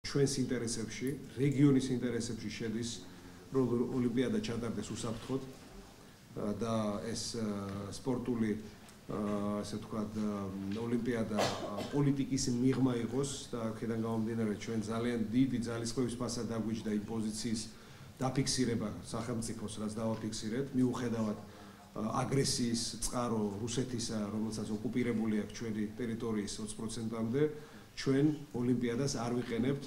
ჩვენს ინტერესებში, რეგიონის ინტერესებში შედის, რომ ოლიმპიადა ჩატარდეს უსაფრთხოდ და ეს სპორტული ასე ვთქვათ, ოლიმპიადა პოლიტიკის მიღმა იყოს და აქედან გამომდინარე ჩვენ ძალიან დიდი ძალისხმევის ფასად დაგვიჯდა იმ პოზიციის დაფიქსირება სახელმწიფოს, რაც დავაფიქსირეთ, მიუხედავად აგრესიის წყარო რუსეთისა, რომელსაც ოკუპირებული აქვს ჩვენი ტერიტორიის 20%-მდე, ჩვენ ოლიმპიადას არ ვიყენებთ,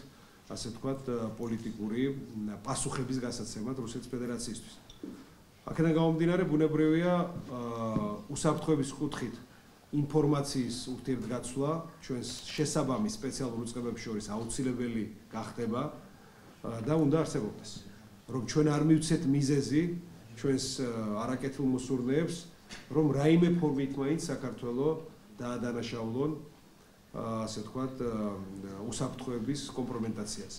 ასე ვთქვათ, პოლიტიკური პასუხების გასაცემად რუსეთის ფედერაციისთვის. აქედან გამომდინარე, ბუნებრივია უსაფრთხოების კუთხით ინფორმაციის ურთიერთგაცვლა ჩვენს შესაბამის სპეციალურ უწყებებს შორის აუცილებელი გახდება და უნდა არსებობდეს. რომ ჩვენ არ მივცეთ მიზეზი ჩვენს არაკეთილ მოსურნეებს, რომ რაიმე ფორმით მაინც საქართველოს დაადანაშაულონ ასე ვთქვათ, უსაფრთხოების კომპრომენტაციას.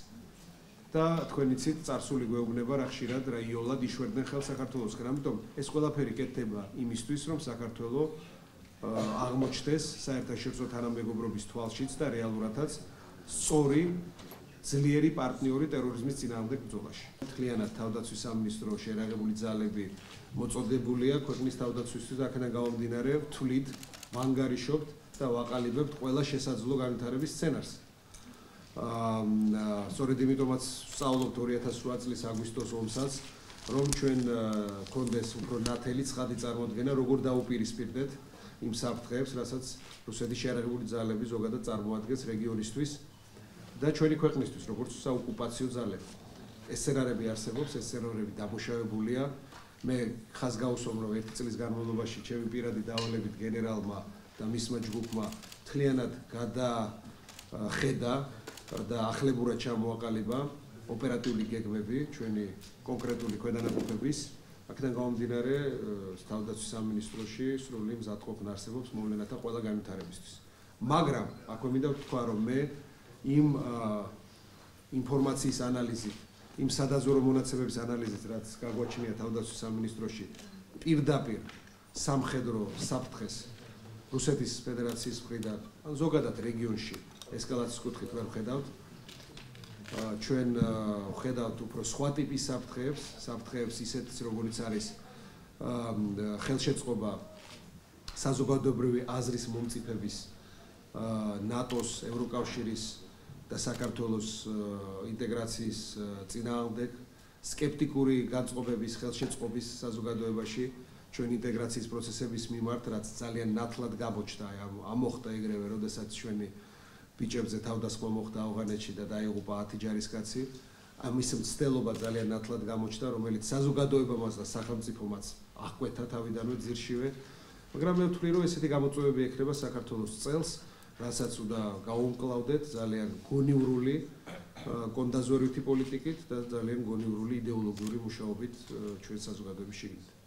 და თქვენ იცით, წარსული გვეუბნება რა ხშირად რა იოლად იშვერდნენ ხელს საქართველოსკენ. ამიტომ ეს ყველაფერი კეთდება იმისთვის, რომ საქართველოს აღმოჩნდეს საერთაშორისო თანამეგობრობის თვალშიც და რეალურადაც სწორი ძლიერი პარტნიორი ტერორიზმის წინააღმდეგ ბრძოლაში. მთლიანად თავდაცვის სამინისტრო შეერაღებული ძალები მოწოდებულია ქვეყნის თავდაცვისთვის და აქედან გამომდინარე ვთვლით, ვანგარიშობთ და ვაყალიბებთ ყველა შესაძლო განვითარების სცენარს. სწორედ იმიტომაც ვსწავლობთ 2008 წლის აგვისტოს ომსაც, რომ ჩვენ გქონდეს უფრო ნათელი ცხადი წარმოადგენა, როგორ დაუპირისპირდეთ იმ საფრთხეებს, რასაც რუსეთის შეერაღებული ძალები ზოგადად წარმოადგენს რეგიონისთვის და ჩვენი ქვეყნისთვის, როგორც საოკუპაციო ძალები. ეს სცენარები არსებობს, ეს სცენარები დამუშავებულია. მე ხაზს გავუსვამ, რომ 1 წლის განმავლობაში ჩემი პირადი დავალებით გენერალმა და მისმა ჯგუფმა მთლიანად გადახედა და ახლებურად ჩამოაყალიბა ოპერატიული გეგმები ჩვენი კონკრეტული ქვედანაყოფების. აქედან გამომდინარე, თავდაცვის სამინისტროში სრული მზადყოფნა არსებობს მოვლენათა ყველა განვითარებისთვის. მაგრამ აქვე მინდა ვთქვა, რომ მე იმ ინფორმაციის ანალიზით, იმ სადაზვერო მონაცემების ანალიზით, რაც გაგვაჩნია თავდაცვის სამინისტროში, პირდაპირ სამხედრო საფრთხეს რუსეთის ფედერაციის მხრიდან, ან ზოგადად რეგიონში ესკალაციის კუთხით ვერ ვხედავთ. ჩვენ ვხედავთ უფრო სხვა ტიპის საფრთხეებს ისეთიც, როგორიც არის ხელშეწყობა საზოგადოებრივი აზრის მომწიფების ნატოს, ევროკავშირის და საქართველოს ინტეგრაციის წინააღმდეგ, სკეპტიკური განწყობების ხელშეწყობის საზოგადოებაში ჩვენ ინტეგრაციის პროცესების მიმართ, რაც ძალიან ნათლად გამოჩნდა, ამოხდა ეგრევე, როდესაც ჩვენი ბიჭებზე თავდასხმა მოხდა ავღანეთში და დაიღუპა 10 ჯარისკაცი. ამის მცდელობა ძალიან ნათლად გამოჩნდა, რომელიც საზოგადოებამაც და სახელმწიფომაც აღკვეთა თავიდანვე ძირშივე. მაგრამ მე ვთვლი, რომ ესეთი გამოწვევები ექნება საქართველოს წელს, რასაც უნდა გაუმკლავდეთ ძალიან გონივრული, კონდაზვერვითი პოლიტიკით და ძალიან გონივრული იდეოლოგიური მუშაობით ჩვენ საზოგადოების შიგნით.